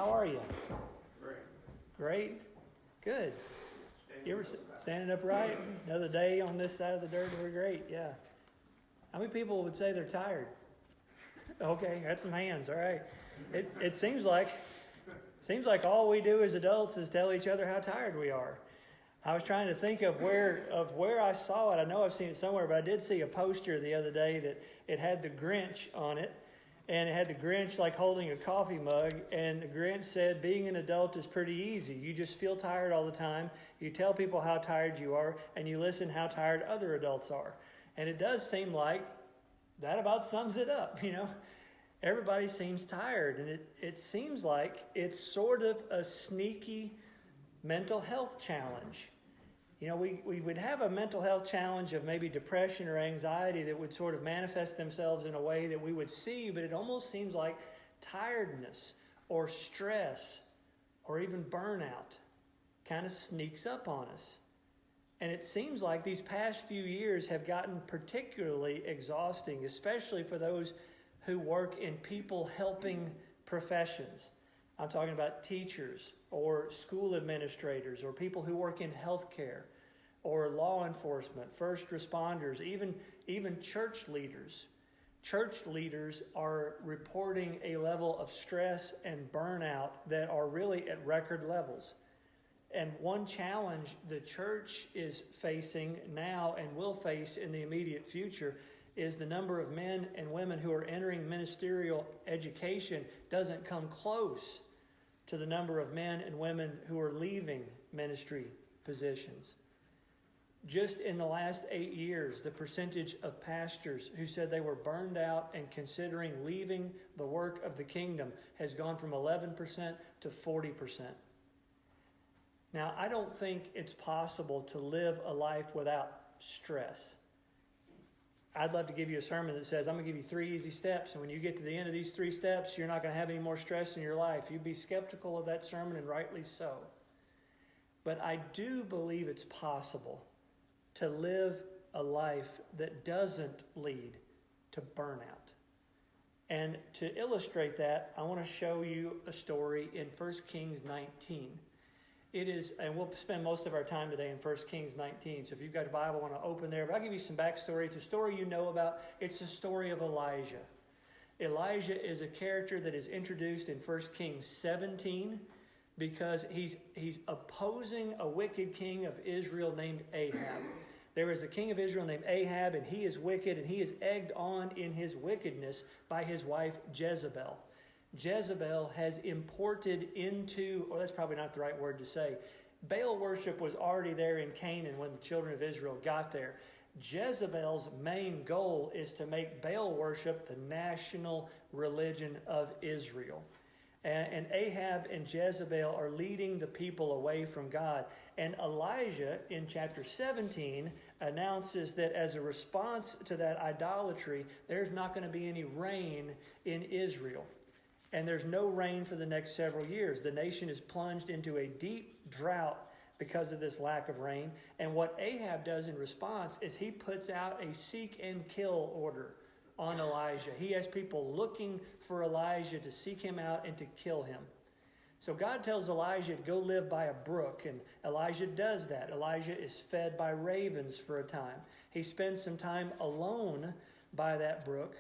How are you? Great. Great? Good. You ever standing upright? Another day on this side of the dirt? We're great, yeah. How many people would say they're tired? Okay, got some hands, all right. It seems like all we do as adults is tell each other how tired we are. I was trying to think of where I saw it. I know I've seen it somewhere, but I did see a poster the other day that it had the Grinch on it. And it had the Grinch like holding a coffee mug. And the Grinch said, being an adult is pretty easy. You just feel tired all the time. You tell people how tired you are. And you listen how tired other adults are. And it does seem like that about sums it up, you know. Everybody seems tired. And it seems like it's sort of a sneaky mental health challenge. You know, we would have a mental health challenge of maybe depression or anxiety that would sort of manifest themselves in a way that we would see, but it almost seems like tiredness or stress or even burnout kind of sneaks up on us. And it seems like these past few years have gotten particularly exhausting, especially for those who work in people helping professions. I'm talking about teachers or school administrators or people who work in healthcare or law enforcement, first responders, even church leaders. Church leaders are reporting a level of stress and burnout that are really at record levels. And one challenge the church is facing now and will face in the immediate future is the number of men and women who are entering ministerial education doesn't come close to the number of men and women who are leaving ministry positions. Just in the last 8 years, the percentage of pastors who said they were burned out and considering leaving the work of the kingdom has gone from 11% to 40%. Now, I don't think it's possible to live a life without stress. I'd love to give you a sermon that says, I'm going to give you 3 easy steps, and when you get to the end of these 3 steps, you're not going to have any more stress in your life. You'd be skeptical of that sermon, and rightly so. But I do believe it's possible to live a life that doesn't lead to burnout. And to illustrate that, I want to show you a story in 1 Kings 19. It is, and we'll spend most of our time today in 1 Kings 19. So if you've got a Bible, I want to open there. But I'll give you some backstory. It's a story you know about. It's the story of Elijah. Elijah is a character that is introduced in 1 Kings 17 because he's opposing a wicked king of Israel named Ahab. There is a king of Israel named Ahab, and he is wicked, and he is egged on in his wickedness by his wife Jezebel. Jezebel has imported into, or that's probably not the right word to say, Baal worship was already there in Canaan when the children of Israel got there. Jezebel's main goal is to make Baal worship the national religion of Israel. And Ahab and Jezebel are leading the people away from God. And Elijah, in chapter 17, announces that as a response to that idolatry, there's not going to be any rain in Israel. And there's no rain for the next several years. The nation is plunged into a deep drought because of this lack of rain. And what Ahab does in response is he puts out a seek and kill order on Elijah. He has people looking for Elijah to seek him out and to kill him. So God tells Elijah to go live by a brook, and Elijah does that. Elijah is fed by ravens for a time. He spends some time alone by that brook,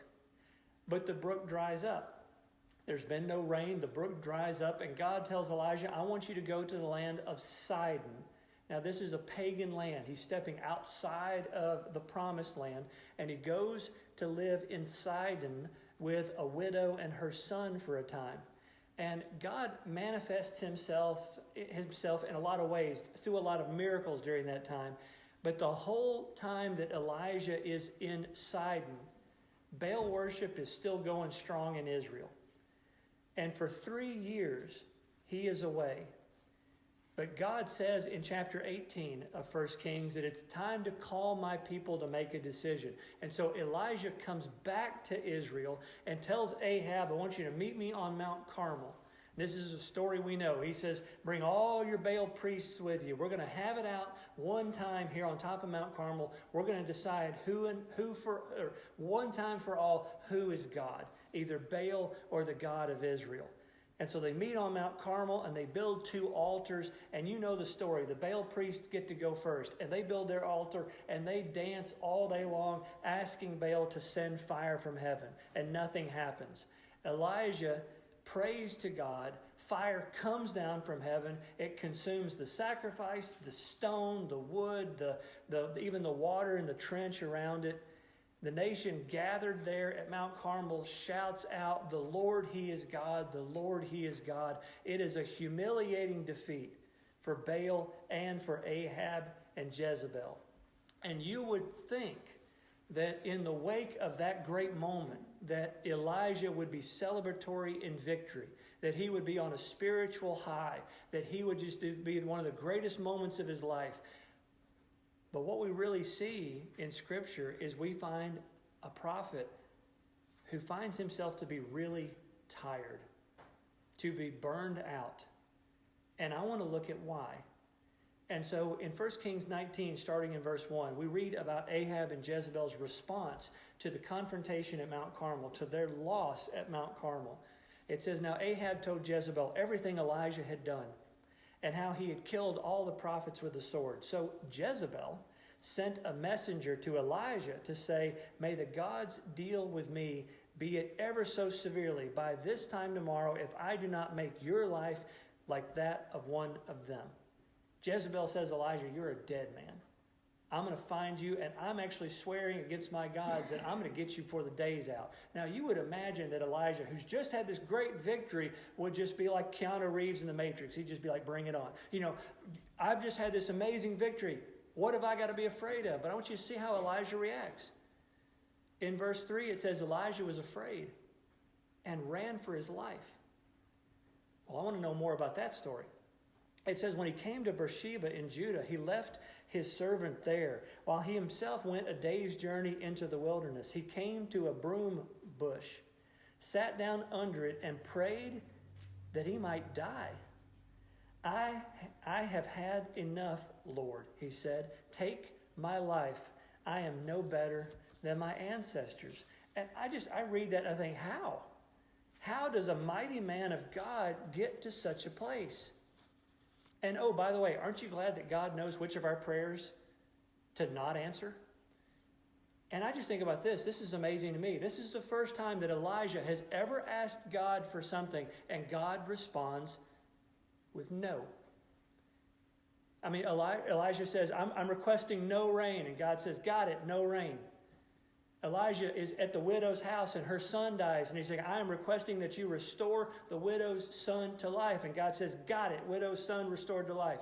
but the brook dries up. There's been no rain, the brook dries up, and God tells Elijah, I want you to go to the land of Sidon. Now, this is a pagan land. He's stepping outside of the promised land, and he goes to live in Sidon with a widow and her son for a time. And God manifests himself in a lot of ways, through a lot of miracles during that time. But the whole time that Elijah is in Sidon, Baal worship is still going strong in Israel. And for 3 years, he is away. But God says in chapter 18 of 1 Kings that it's time to call my people to make a decision. And so Elijah comes back to Israel and tells Ahab, I want you to meet me on Mount Carmel. This is a story we know. He says, bring all your Baal priests with you. We're going to have it out one time here on top of Mount Carmel. We're going to decide one time for all, who is God, either Baal or the God of Israel. And so they meet on Mount Carmel and they build 2 altars. And you know the story. The Baal priests get to go first. And they build their altar and they dance all day long asking Baal to send fire from heaven. And nothing happens. Elijah prays to God. Fire comes down from heaven. It consumes the sacrifice, the stone, the wood, even the water in the trench around it. The nation gathered there at Mount Carmel shouts out, "The Lord, He is God, the Lord, He is God." It is a humiliating defeat for Baal and for Ahab and Jezebel. And you would think that in the wake of that great moment, that Elijah would be celebratory in victory, that he would be on a spiritual high, that he would just be one of the greatest moments of his life. But what we really see in Scripture is we find a prophet who finds himself to be really tired, to be burned out. And I want to look at why. And so in 1 Kings 19, starting in verse 1, we read about Ahab and Jezebel's response to the confrontation at Mount Carmel, to their loss at Mount Carmel. It says, "Now Ahab told Jezebel everything Elijah had done, and how he had killed all the prophets with the sword. So Jezebel sent a messenger to Elijah to say, 'May the gods deal with me, be it ever so severely, by this time tomorrow, if I do not make your life like that of one of them.' Jezebel says, 'Elijah, you're a dead man. I'm going to find you, and I'm actually swearing against my gods that I'm going to get you before the day's out.'" Now, you would imagine that Elijah, who's just had this great victory, would just be like Keanu Reeves in The Matrix. He'd just be like, "Bring it on. I've just had this amazing victory. What have I got to be afraid of?" But I want you to see how Elijah reacts. In verse 3, it says Elijah was afraid and ran for his life. Well, I want to know more about that story. It says, when he came to Beersheba in Judah, he left his servant there, while he himself went a day's journey into the wilderness. He came to a broom bush, sat down under it, and prayed that he might die. I have had enough, Lord," he said. "Take my life. I am no better than my ancestors." And I read that and I think, how? How does a mighty man of God get to such a place? And oh, by the way, aren't you glad that God knows which of our prayers to not answer? And I just think about this. This is amazing to me. This is the first time that Elijah has ever asked God for something, and God responds with no. I mean, Elijah says, I'm requesting no rain. And God says, "Got it, no rain." Elijah is at the widow's house and her son dies. And he's saying, "I am requesting that you restore the widow's son to life." And God says, "Got it, widow's son restored to life."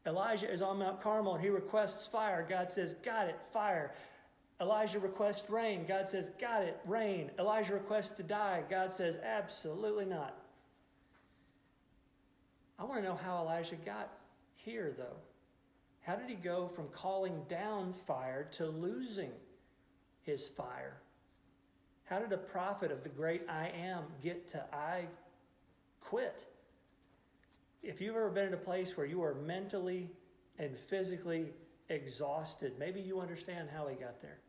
Elijah is on Mount Carmel and he requests fire. God says, "Got it, fire." Elijah requests rain. God says, "Got it, rain." Elijah requests to die. God says, "Absolutely not." I want to know how Elijah got here, though. How did he go from calling down fire to losing his fire? How did a prophet of the great I Am get to I quit? If you've ever been in a place where you are mentally and physically exhausted, maybe you understand how he got there.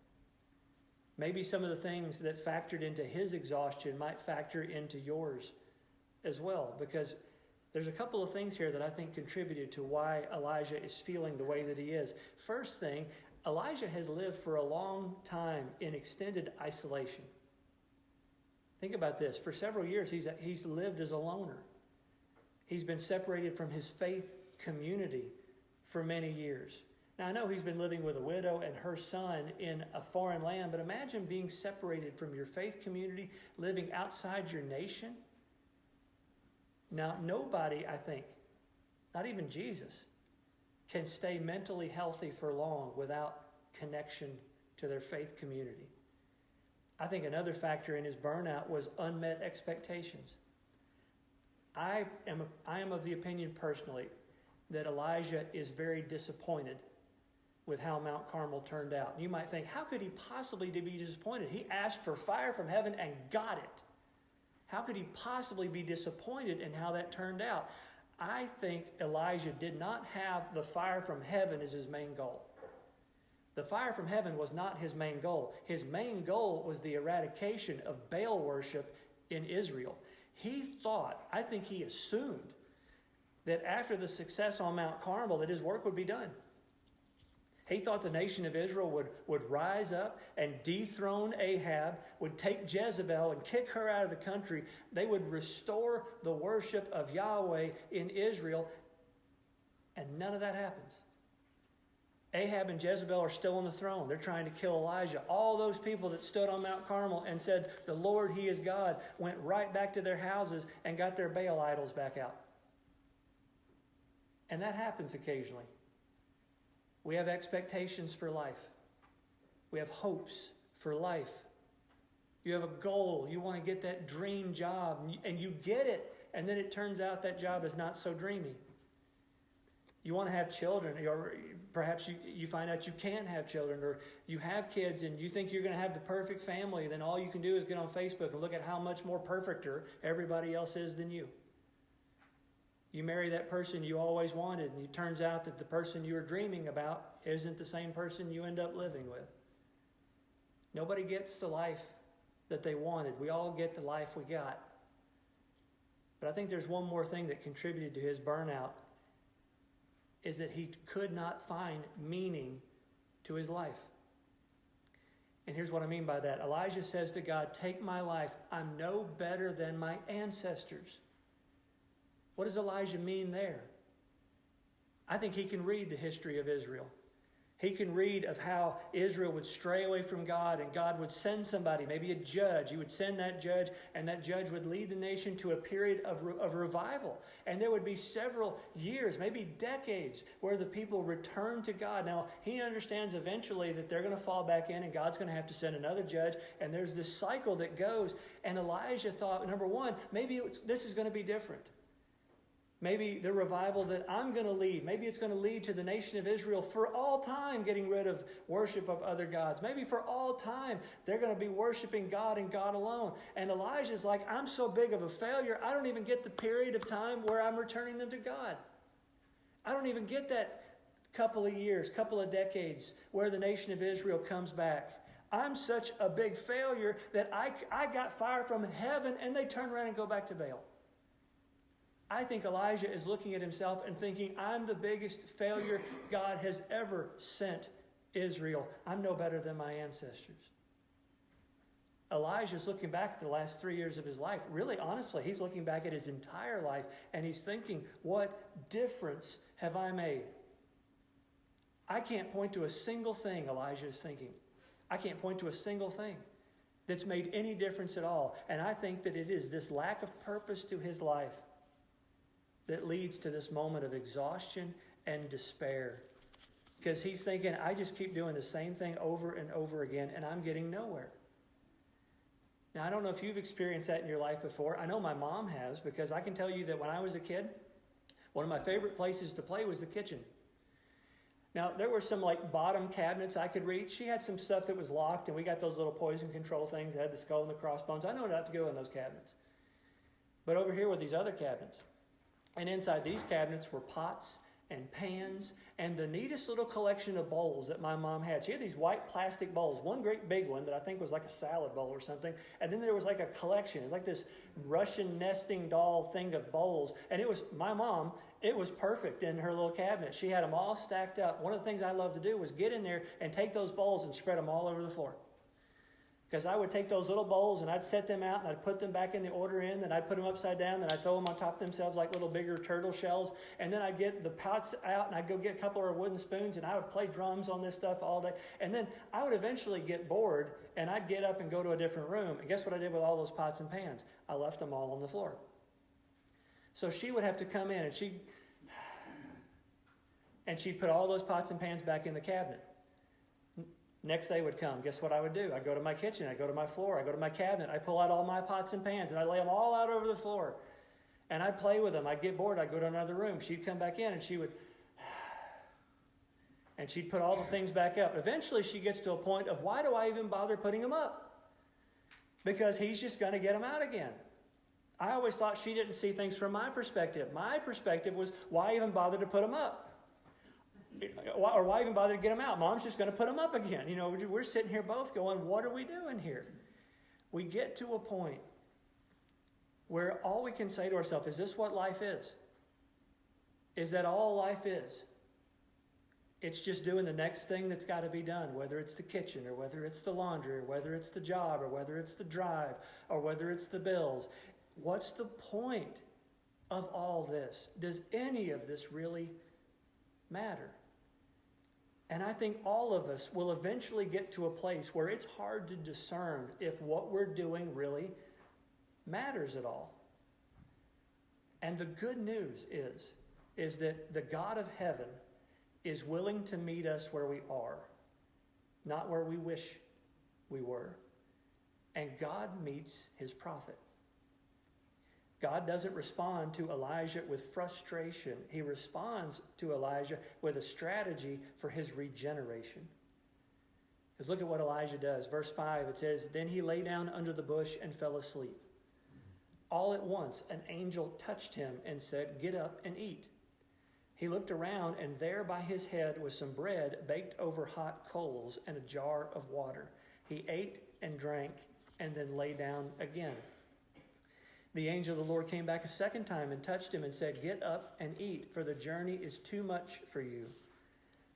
Maybe some of the things that factored into his exhaustion might factor into yours as well, because there's a couple of things here that I think contributed to why Elijah is feeling the way that he is. First thing, Elijah has lived for a long time in extended isolation. Think about this. For several years, he's lived as a loner. He's been separated from his faith community for many years. Now, I know he's been living with a widow and her son in a foreign land, but imagine being separated from your faith community, living outside your nation. Now, nobody, I think, not even Jesus, can stay mentally healthy for long without connection to their faith community. I think another factor in his burnout was unmet expectations. I am of the opinion personally that Elijah is very disappointed with how Mount Carmel turned out. You might think, how could he possibly be disappointed? He asked for fire from heaven and got it. How could he possibly be disappointed in how that turned out? I think Elijah did not have the fire from heaven as his main goal. The fire from heaven was not his main goal. His main goal was the eradication of Baal worship in Israel. He thought, I think he assumed, that after the success on Mount Carmel, that his work would be done. He thought the nation of Israel would rise up and dethrone Ahab, would take Jezebel and kick her out of the country. They would restore the worship of Yahweh in Israel, and none of that happens. Ahab and Jezebel are still on the throne. They're trying to kill Elijah. All those people that stood on Mount Carmel and said, the Lord, He is God, went right back to their houses and got their Baal idols back out. And that happens occasionally. We have expectations for life. We have hopes for life. You have a goal. You want to get that dream job, and you get it, and then it turns out that job is not so dreamy. You want to have children, or perhaps you find out you can't have children, or you have kids and you think you're going to have the perfect family, then all you can do is get on Facebook and look at how much more perfecter everybody else is than you. You marry that person you always wanted, and it turns out that the person you were dreaming about isn't the same person you end up living with. Nobody gets the life that they wanted. We all get the life we got. But I think there's one more thing that contributed to his burnout, is that he could not find meaning to his life. And here's what I mean by that. Elijah says to God, take my life. I'm no better than my ancestors. What does Elijah mean there? I think he can read the history of Israel. He can read of how Israel would stray away from God, and God would send somebody, maybe a judge. He would send that judge, and that judge would lead the nation to a period of revival. And there would be several years, maybe decades, where the people return to God. Now, he understands eventually that they're going to fall back in, and God's going to have to send another judge. And there's this cycle that goes. And Elijah thought, number one, maybe this is going to be different. Maybe the revival that I'm going to lead, maybe it's going to lead to the nation of Israel for all time getting rid of worship of other gods. Maybe for all time they're going to be worshiping God and God alone. And Elijah's like, I'm so big of a failure, I don't even get the period of time where I'm returning them to God. I don't even get that couple of years, couple of decades where the nation of Israel comes back. I'm such a big failure that I got fire from heaven and they turn around and go back to Baal. I think Elijah is looking at himself and thinking, I'm the biggest failure God has ever sent Israel. I'm no better than my ancestors. Elijah's looking back at the last 3 years of his life. Really, honestly, he's looking back at his entire life and he's thinking, what difference have I made? I can't point to a single thing, Elijah is thinking. I can't point to a single thing that's made any difference at all. And I think that it is this lack of purpose to his life that leads to this moment of exhaustion and despair. Because he's thinking, I just keep doing the same thing over and over again, and I'm getting nowhere. Now, I don't know if you've experienced that in your life before. I know my mom has, because I can tell you that when I was a kid, one of my favorite places to play was the kitchen. Now, there were some bottom cabinets I could reach. She had some stuff that was locked, and we got those little poison control things that had the skull and the crossbones. I know not to go in those cabinets. But over here were these other cabinets. And inside these cabinets were pots and pans and the neatest little collection of bowls that my mom had. She had these white plastic bowls, one great big one that I think was like a salad bowl or something. And then there was like a collection. It was like this Russian nesting doll thing of bowls. And it was, my mom, it was perfect in her little cabinet. She had them all stacked up. One of the things I loved to do was get in there and take those bowls and spread them all over the floor. Because I would take those little bowls and I'd set them out and I'd put them back in the order in, and I'd put them upside down and I'd throw them on top of themselves like little bigger turtle shells. And then I'd get the pots out and I'd go get a couple of wooden spoons and I would play drums on this stuff all day. And then I would eventually get bored and I'd get up and go to a different room. And guess what I did with all those pots and pans? I left them all on the floor. So she would have to come in and she'd put all those pots and pans back in the cabinet. Next day would come. Guess what I would do? I'd go to my kitchen. I'd go to my floor. I'd go to my cabinet. I'd pull out all my pots and pans, and I'd lay them all out over the floor. And I'd play with them. I'd get bored. I'd go to another room. She'd come back in, and she'd put all the things back up. Eventually, she gets to a point of, why do I even bother putting them up? Because he's just going to get them out again. I always thought she didn't see things from my perspective. My perspective was, why even bother to put them up? Or why even bother to get them out? Mom's just going to put them up again. You know, we're sitting here both going, what are we doing here? We get to a point where all we can say to ourselves, is this what life is? Is that all life is? It's just doing the next thing that's got to be done, whether it's the kitchen or whether it's the laundry or whether it's the job or whether it's the drive or whether it's the bills. What's the point of all this? Does any of this really matter? And I think all of us will eventually get to a place where it's hard to discern if what we're doing really matters at all. And the good news is that the God of heaven is willing to meet us where we are, not where we wish we were. And God meets his prophet. God doesn't respond to Elijah with frustration. He responds to Elijah with a strategy for his regeneration. Because look at what Elijah does. Verse 5, it says, "Then he lay down under the bush and fell asleep. All at once an angel touched him and said, 'Get up and eat.' He looked around, and there by his head was some bread baked over hot coals and a jar of water. He ate and drank and then lay down again. The angel of the Lord came back a second time and touched him and said, 'Get up and eat, for the journey is too much for you.'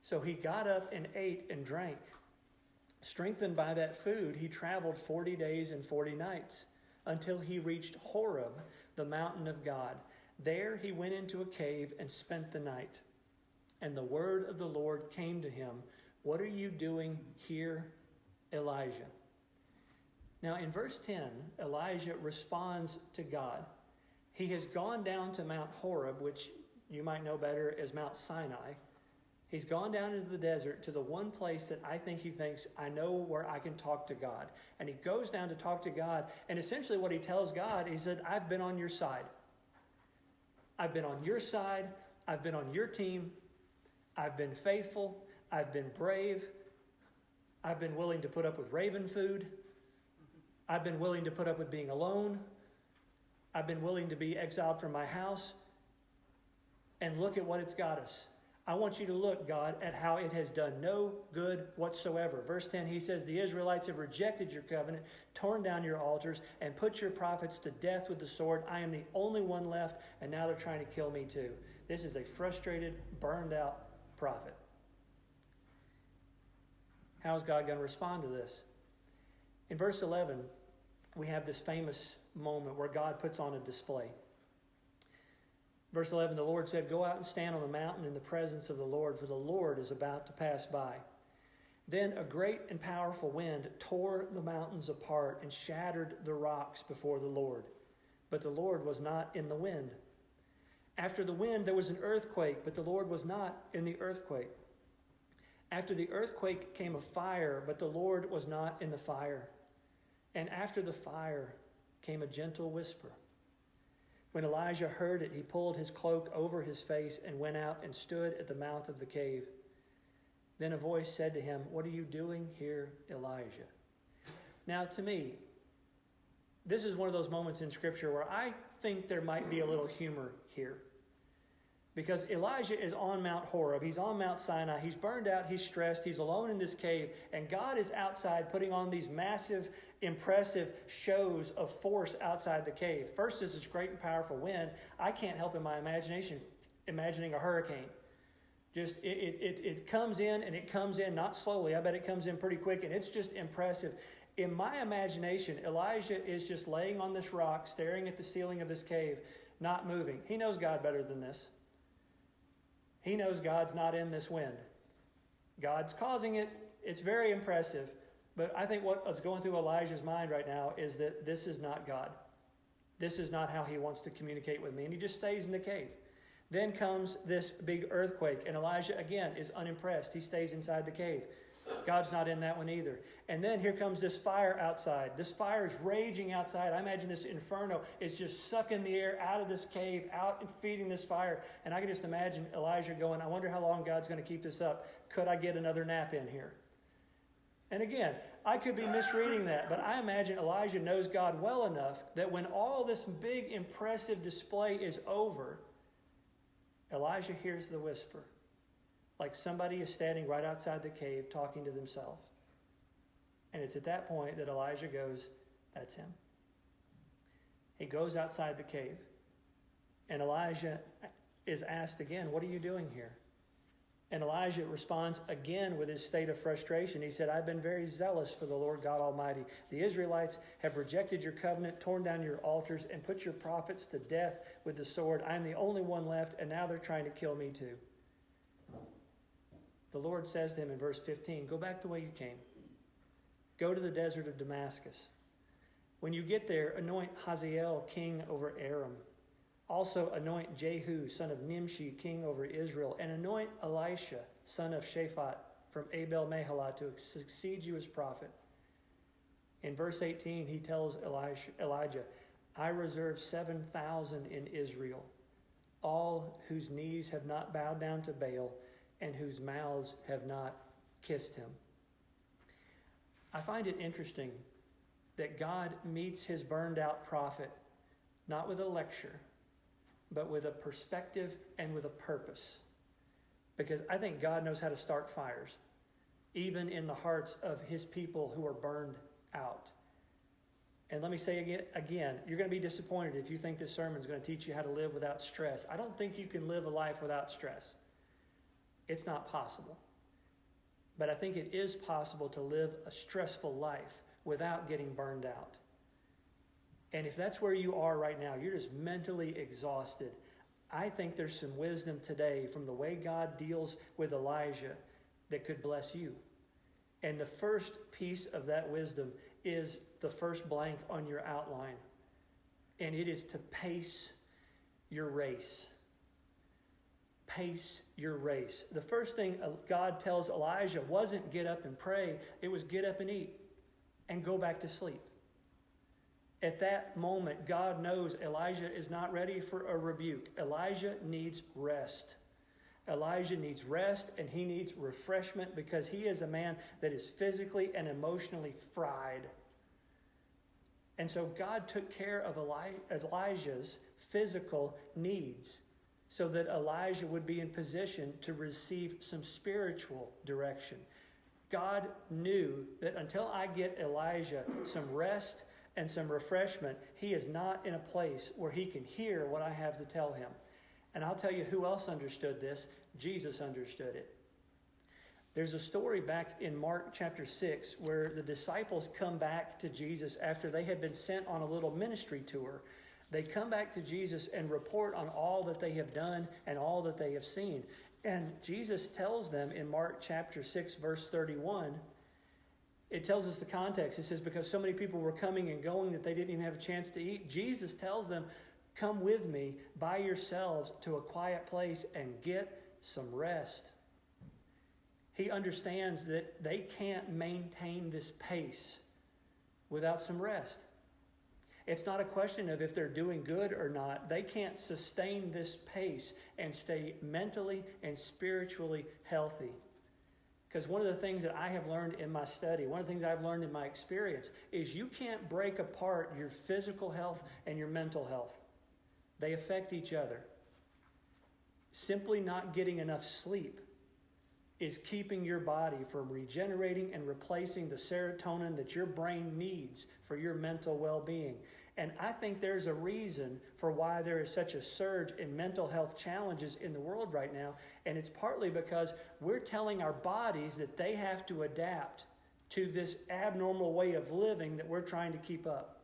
So he got up and ate and drank. Strengthened by that food, he traveled 40 days and 40 nights until he reached Horeb, the mountain of God. There he went into a cave and spent the night. And the word of the Lord came to him, 'What are you doing here, Elijah?'" Now in verse 10, Elijah responds to God. He has gone down to Mount Horeb, which you might know better as Mount Sinai. He's gone down into the desert to the one place that I think he thinks, I know where I can talk to God. And he goes down to talk to God. And essentially what he tells God, he said, "I've been on your side. I've been on your side. I've been on your team. I've been faithful. I've been brave. I've been willing to put up with raven food. I've been willing to put up with being alone. I've been willing to be exiled from my house. And look at what it's got us. I want you to look, God, at how it has done no good whatsoever." Verse 10, he says, "The Israelites have rejected your covenant, torn down your altars, and put your prophets to death with the sword. I am the only one left, and now they're trying to kill me too." This is a frustrated, burned out prophet. How is God going to respond to this? In verse 11, we have this famous moment where God puts on a display. Verse 11, the Lord said, "Go out and stand on the mountain in the presence of the Lord, for the Lord is about to pass by." Then a great and powerful wind tore the mountains apart and shattered the rocks before the Lord. But the Lord was not in the wind. After the wind, there was an earthquake, but the Lord was not in the earthquake. After the earthquake came a fire, but the Lord was not in the fire. And after the fire came a gentle whisper. When Elijah heard it, he pulled his cloak over his face and went out and stood at the mouth of the cave. Then a voice said to him, "What are you doing here, Elijah?" Now, to me, this is one of those moments in Scripture where I think there might be a little humor here. Because Elijah is on Mount Horeb. He's on Mount Sinai. He's burned out. He's stressed. He's alone in this cave. And God is outside putting on these massive, impressive shows of force outside the cave. First is this great and powerful wind. I can't help in my imagination imagining a hurricane. Just it comes in, and it comes in not slowly. I bet it comes in pretty quick, and it's just impressive. In my imagination, Elijah is just laying on this rock, staring at the ceiling of this cave, not moving. He knows God better than this. He knows God's not in this wind. God's causing it. It's very impressive. But I think what is going through Elijah's mind right now is that this is not God. This is not how he wants to communicate with me. And he just stays in the cave. Then comes this big earthquake. And Elijah, again, is unimpressed. He stays inside the cave. God's not in that one either. And then here comes this fire outside. This fire is raging outside. I imagine this inferno is just sucking the air out of this cave, out and feeding this fire. And I can just imagine Elijah going, I wonder how long God's going to keep this up. Could I get another nap in here? And again, I could be misreading that, but I imagine Elijah knows God well enough that when all this big, impressive display is over, Elijah hears the whisper. Like somebody is standing right outside the cave talking to themselves. And it's at that point that Elijah goes, that's him. He goes outside the cave, and Elijah is asked again, what are you doing here? And Elijah responds again with his state of frustration. He said, I've been very zealous for the Lord God Almighty. The Israelites have rejected your covenant, torn down your altars, and put your prophets to death with the sword. I'm the only one left, and now they're trying to kill me too. The Lord says to him in verse 15, go back the way you came. Go to the desert of Damascus. When you get there, anoint Hazael king over Aram. Also anoint Jehu, son of Nimshi, king over Israel, and anoint Elisha, son of Shaphat, from Abel-Meholah, to succeed you as prophet. In verse 18, he tells Elijah, I reserve 7,000 in Israel, all whose knees have not bowed down to Baal, and whose mouths have not kissed him. I find it interesting that God meets his burned out prophet not with a lecture, but with a perspective and with a purpose. Because I think God knows how to start fires, even in the hearts of his people who are burned out. And let me say again, you're going to be disappointed if you think this sermon is going to teach you how to live without stress. I don't think you can live a life without stress. It's not possible. But I think it is possible to live a stressful life without getting burned out. And if that's where you are right now, you're just mentally exhausted, I think there's some wisdom today from the way God deals with Elijah that could bless you. And the first piece of that wisdom is the first blank on your outline. And it is to pace your race. Pace your race. The first thing God tells Elijah wasn't get up and pray. It was get up and eat and go back to sleep. At that moment, God knows Elijah is not ready for a rebuke. Elijah needs rest. Elijah needs rest and he needs refreshment because he is a man that is physically and emotionally fried. And so God took care of Elijah's physical needs so that Elijah would be in position to receive some spiritual direction. God knew that until I get Elijah some rest and some refreshment, he is not in a place where he can hear what I have to tell him. And I'll tell you who else understood this. Jesus understood it. There's a story back in Mark chapter 6 where the disciples come back to Jesus after they had been sent on a little ministry tour. They come back to Jesus and report on all that they have done and all that they have seen. And Jesus tells them in Mark chapter 6, verse 31, it tells us the context. It says, because so many people were coming and going that they didn't even have a chance to eat, Jesus tells them, come with me by yourselves to a quiet place and get some rest. He understands that they can't maintain this pace without some rest. It's not a question of if they're doing good or not. They can't sustain this pace and stay mentally and spiritually healthy. Because one of the things that I have learned in my study, one of the things I've learned in my experience, is you can't break apart your physical health and your mental health. They affect each other. Simply not getting enough sleep is keeping your body from regenerating and replacing the serotonin that your brain needs for your mental well-being. And I think there's a reason for why there is such a surge in mental health challenges in the world right now. And it's partly because we're telling our bodies that they have to adapt to this abnormal way of living that we're trying to keep up.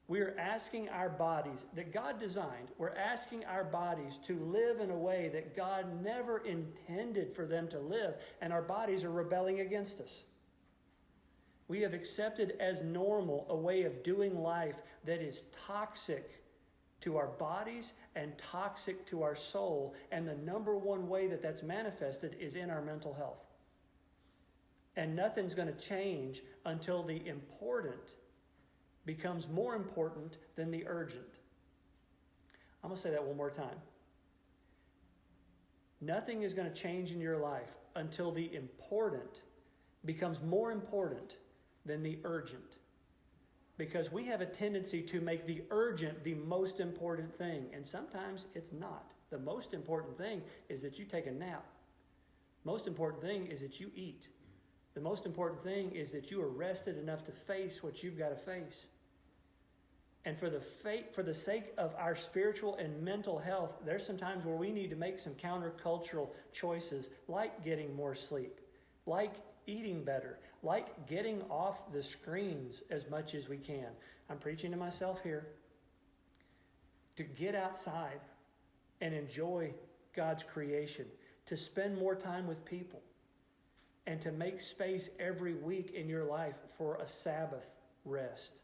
We're asking our bodies that God designed, we're asking our bodies to live in a way that God never intended for them to live, and our bodies are rebelling against us. We have accepted as normal a way of doing life that is toxic to our bodies and toxic to our soul, and the number one way that that's manifested is in our mental health. And nothing's going to change until the important becomes more important than the urgent. I'm going to say that one more time. Nothing is going to change in your life until the important becomes more important than the urgent. Because we have a tendency to make the urgent the most important thing, and sometimes it's not. The most important thing is that you take a nap. Most important thing is that you eat. The most important thing is that you are rested enough to face what you've got to face. And for the sake of our spiritual and mental health, there's some times where we need to make some countercultural choices, like getting more sleep, like eating better, like getting off the screens as much as we can. I'm preaching to myself here. To get outside and enjoy God's creation, to spend more time with people, and to make space every week in your life for a Sabbath rest.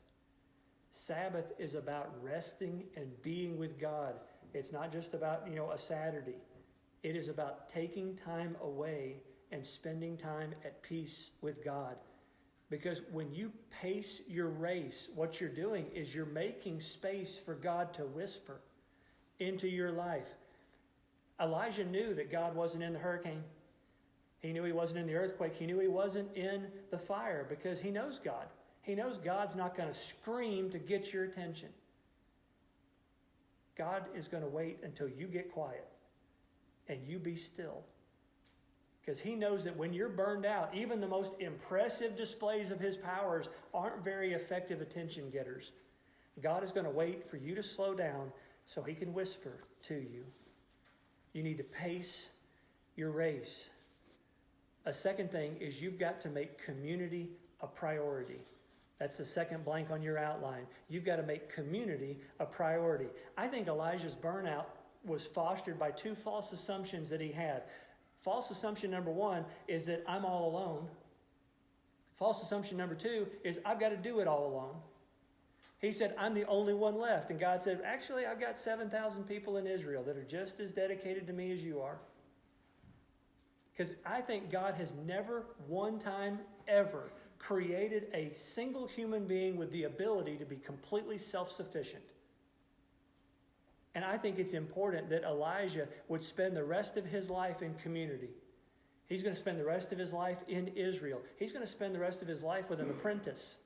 Sabbath is about resting and being with God. It's not just about, a Saturday. It is about taking time away and spending time at peace with God. Because when you pace your race, what you're doing is you're making space for God to whisper into your life. Elijah knew that God wasn't in the hurricane. He knew he wasn't in the earthquake. He knew he wasn't in the fire because he knows God. He knows God's not going to scream to get your attention. God is going to wait until you get quiet and you be still. Because he knows that when you're burned out, even the most impressive displays of his powers aren't very effective attention getters. God is going to wait for you to slow down so he can whisper to you. You need to pace your race. A second thing is you've got to make community a priority. That's the second blank on your outline. You've got to make community a priority. I think Elijah's burnout was fostered by two false assumptions that he had. False assumption number one is that I'm all alone. False assumption number two is I've got to do it all alone. He said, I'm the only one left. And God said, actually, I've got 7,000 people in Israel that are just as dedicated to me as you are. Because I think God has never one time ever created a single human being with the ability to be completely self-sufficient. And I think it's important that Elijah would spend the rest of his life in community. He's going to spend the rest of his life in Israel. He's going to spend the rest of his life with an apprentice.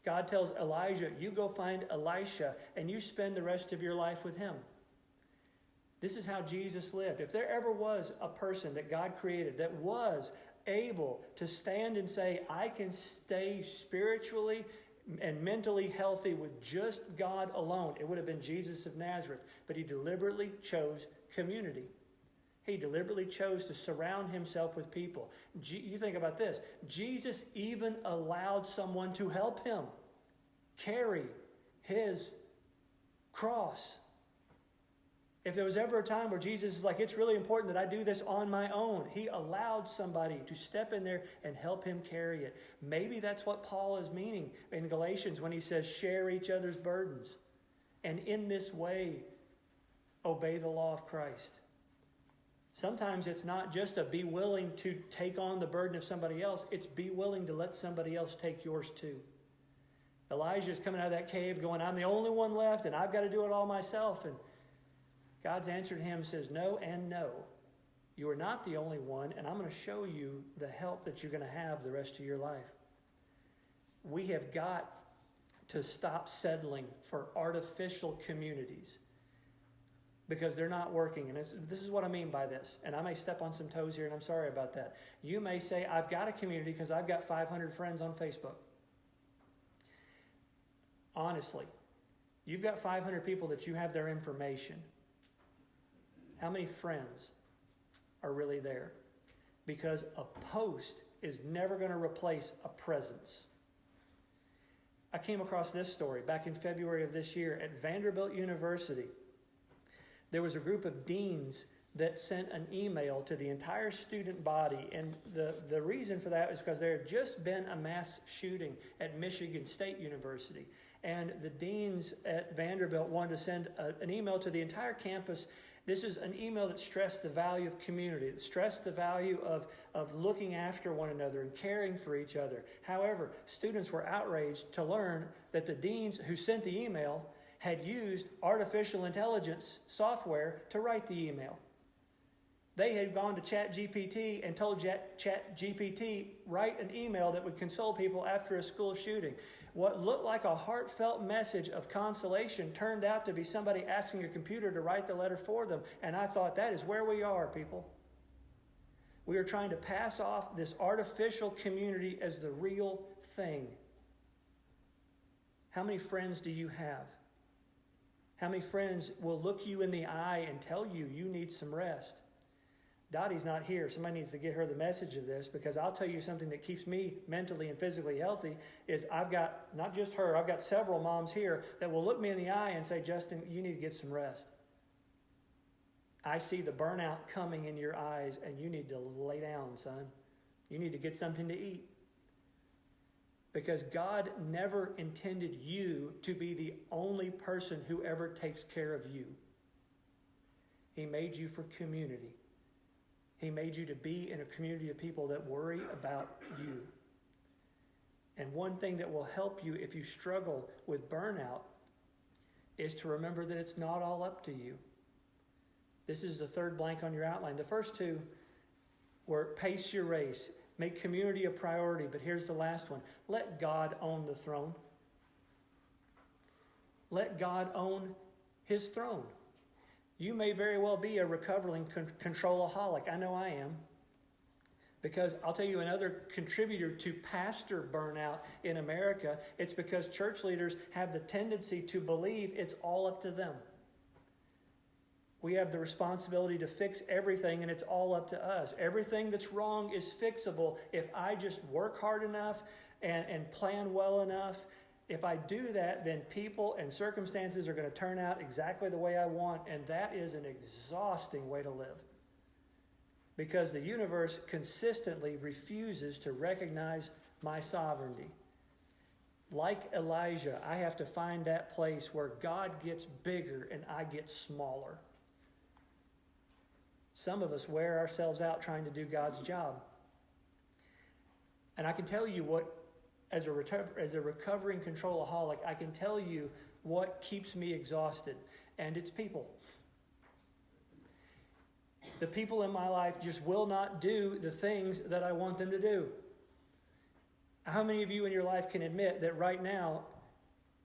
God tells Elijah, you go find Elisha and you spend the rest of your life with him. This is how Jesus lived. If there ever was a person that God created that was able to stand and say, I can stay spiritually and mentally healthy with just God alone, it would have been Jesus of Nazareth. But he deliberately chose community. He deliberately chose to surround himself with people. You think about this. Jesus even allowed someone to help him carry his cross. If there was ever a time where Jesus is like, it's really important that I do this on my own, he allowed somebody to step in there and help him carry it. Maybe that's what Paul is meaning in Galatians when he says, share each other's burdens. And in this way, obey the law of Christ. Sometimes it's not just a be willing to take on the burden of somebody else. It's be willing to let somebody else take yours too. Elijah is coming out of that cave going, I'm the only one left and I've got to do it all myself. And God's answer to him says, no and no. You are not the only one, and I'm going to show you the help that you're going to have the rest of your life. We have got to stop settling for artificial communities because they're not working. And this is what I mean by this. And I may step on some toes here, and I'm sorry about that. You may say, I've got a community because I've got 500 friends on Facebook. Honestly, you've got 500 people that you have their information. How many friends are really there? Because a post is never going to replace a presence. I came across this story back in February of this year at Vanderbilt University. There was a group of deans that sent an email to the entire student body. And the reason for that is because there had just been a mass shooting at Michigan State University. And the deans at Vanderbilt wanted to send an email to the entire campus. This is an email that stressed the value of community, that stressed the value of looking after one another and caring for each other. However, students were outraged to learn that the deans who sent the email had used artificial intelligence software to write the email. They had gone to ChatGPT and told ChatGPT, write an email that would console people after a school shooting. What looked like a heartfelt message of consolation turned out to be somebody asking a computer to write the letter for them. And I thought, that is where we are, people. We are trying to pass off this artificial community as the real thing. How many friends do you have? How many friends will look you in the eye and tell you you need some rest? Dottie's not here. Somebody needs to get her the message of this, because I'll tell you something that keeps me mentally and physically healthy is I've got, not just her, I've got several moms here that will look me in the eye and say, Justin, you need to get some rest. I see the burnout coming in your eyes, and you need to lay down, son. You need to get something to eat. Because God never intended you to be the only person who ever takes care of you. He made you for community. He made you to be in a community of people that worry about you. And one thing that will help you if you struggle with burnout is to remember that it's not all up to you. This is the third blank on your outline. The first two were pace your race. Make community a priority, but here's the last one. Let God own the throne. Let God own his throne. You may very well be a recovering controlaholic. I know I am. Because I'll tell you another contributor to pastor burnout in America, it's because church leaders have the tendency to believe it's all up to them. We have the responsibility to fix everything, and it's all up to us. Everything that's wrong is fixable if I just work hard enough and plan well enough. If I do that, then people and circumstances are going to turn out exactly the way I want, and that is an exhausting way to live. Because the universe consistently refuses to recognize my sovereignty. Like Elijah, I have to find that place where God gets bigger and I get smaller. Some of us wear ourselves out trying to do God's job. And I can tell you what, as a recovering controlaholic, I can tell you what keeps me exhausted, and it's people. The people in my life just will not do the things that I want them to do. How many of you in your life can admit that right now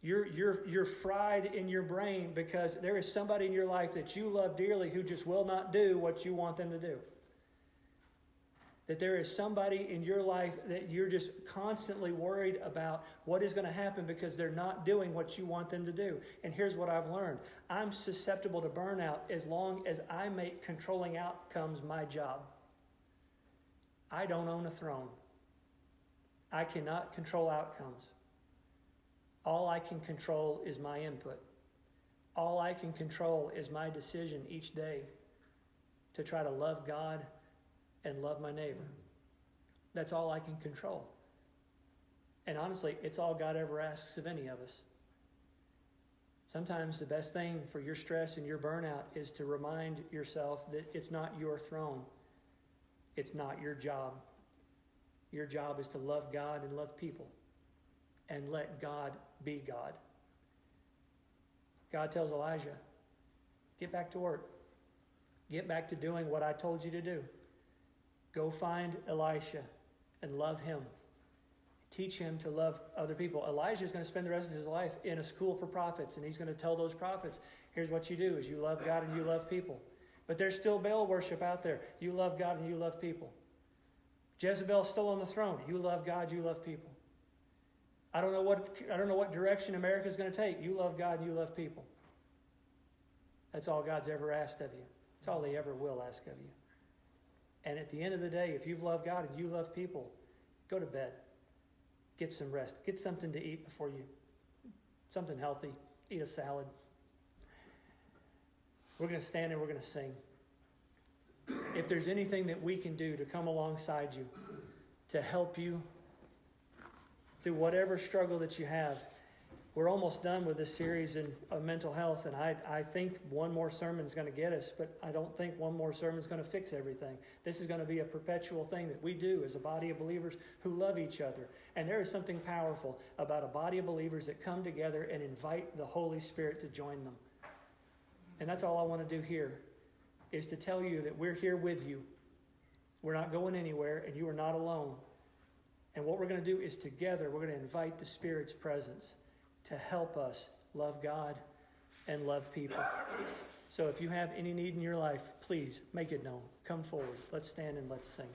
you're fried in your brain because there is somebody in your life that you love dearly who just will not do what you want them to do? That there is somebody in your life that you're just constantly worried about what is going to happen because they're not doing what you want them to do. And here's what I've learned. I'm susceptible to burnout as long as I make controlling outcomes my job. I don't own a throne. I cannot control outcomes. All I can control is my input. All I can control is my decision each day to try to love God and love my neighbor. That's all I can control. And honestly, it's all God ever asks of any of us. Sometimes the best thing for your stress and your burnout is to remind yourself that it's not your throne. It's not your job. Your job is to love God and love people and let God be God. God tells Elijah, get back to work. Get back to doing what I told you to do. Go find Elisha and love him. Teach him to love other people. Elijah is going to spend the rest of his life in a school for prophets, and he's going to tell those prophets, here's what you do, is you love God and you love people. But there's still Baal worship out there. You love God and you love people. Jezebel's still on the throne. You love God, you love people. I don't know what direction America's going to take. You love God and you love people. That's all God's ever asked of you. That's all he ever will ask of you. And at the end of the day, if you've loved God and you love people, go to bed. Get some rest. Get something to eat before you, something healthy. Eat a salad. We're going to stand and we're going to sing. If there's anything that we can do to come alongside you, to help you through whatever struggle that you have, we're almost done with this series of mental health, and I think one more sermon is going to get us, but I don't think one more sermon is going to fix everything. This is going to be a perpetual thing that we do as a body of believers who love each other. And there is something powerful about a body of believers that come together and invite the Holy Spirit to join them. And that's all I want to do here, is to tell you that we're here with you. We're not going anywhere, and you are not alone. And what we're going to do is together, we're going to invite the Spirit's presence to help us love God and love people. So if you have any need in your life, please make it known. Come forward. Let's stand and let's sing.